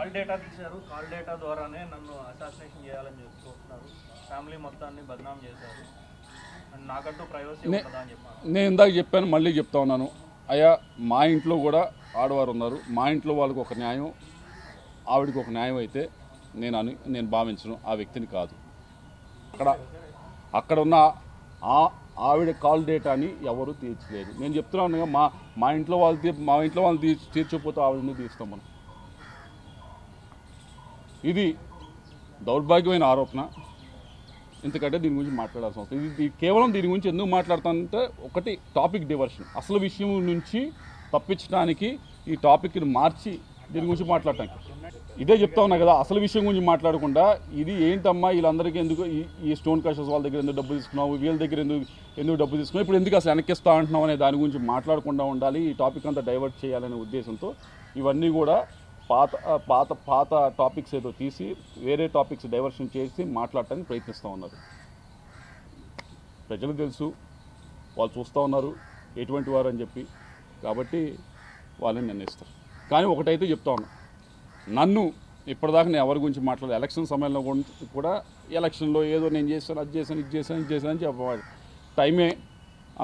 Call data తీశారు, call data ద్వారానే నన్ను అసాసినేషన్ చేయాలని చూస్తున్నారు, ఫ్యామిలీ మొత్తాన్ని బదనాం చేశారు, నాకంటూ ప్రైవసీ ఉంటుందా అని చెప్పాను. నేను ఇందాక చెప్పాను, మళ్ళీ చెప్తా ఉన్నాను. అయ్యా, మా ఇంట్లో కూడా ఆడవారు ఉన్నారు. మా ఇంట్లో వాళ్ళకి ఒక న్యాయం, ఆవిడికి ఒక న్యాయం అయితే నేను భావించను, ఆ వ్యక్తిని కాదు. అక్కడ ఉన్న ఆవిడ కాల్ డేటాని ఎవరు తీర్చలేదు. నేను చెప్తున్నాను, మా ఇంట్లో వాళ్ళు తీర్చకపోతే ఆవిడని తీస్తాం మనం. ఇది దౌర్భాగ్యమైన ఆరోపణ. ఎందుకంటే దీని గురించి మాట్లాడాల్సిన అవసరం ఇది కేవలం దీని గురించి ఎందుకు మాట్లాడతానంటే, ఒకటి టాపిక్ డైవర్షన్, అసలు విషయం నుంచి తప్పించడానికి ఈ టాపిక్ని మార్చి దీని గురించి మాట్లాడటానికి. ఇదే చెప్తా ఉన్నా కదా, అసలు విషయం గురించి మాట్లాడకుండా ఇది ఏంటమ్మా వీళ్ళందరికీ ఎందుకు ఈ స్టోన్ క్రషర్స్ వాళ్ళ దగ్గర ఎందుకు డబ్బు తీసుకున్నావు, వీళ్ళ దగ్గర ఎందుకు డబ్బు తీసుకున్నావు, ఇప్పుడు ఎందుకు అసలు వెనక్కిస్తా అంటున్నావు అనే దాని గురించి మాట్లాడకుండా ఉండాలి. ఈ టాపిక్ అంతా డైవర్ట్ చేయాలనే ఉద్దేశంతో ఇవన్నీ కూడా పాత టాపిక్స్ ఏదో తీసి వేరే టాపిక్స్ డైవర్షన్ చేసి మాట్లాడటానికి ప్రయత్నిస్తూ ఉన్నారు. ప్రజలకు తెలుసు, వాళ్ళు చూస్తూ ఉన్నారు ఎటువంటి వారు అని చెప్పి, కాబట్టి వాళ్ళని నిర్ణయిస్తారు. కానీ ఒకటైతే చెప్తా ఉన్నా, నన్ను ఇప్పటిదాకా నేను ఎవరి గురించి మాట్లాడలేదు. ఎలక్షన్ సమయంలో కూడా ఎలక్షన్లో ఏదో నేను చేశాను, అది చేశాను, ఇది చేశాను అని చెప్పేవాడు. టైమే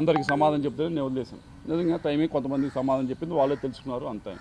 అందరికీ సమాధానం చెప్తే నేను వదిలేశాను. నిజంగా టైమే కొంతమందికి సమాధానం చెప్పింది, వాళ్ళే తెలుసుకున్నారు, అంతే.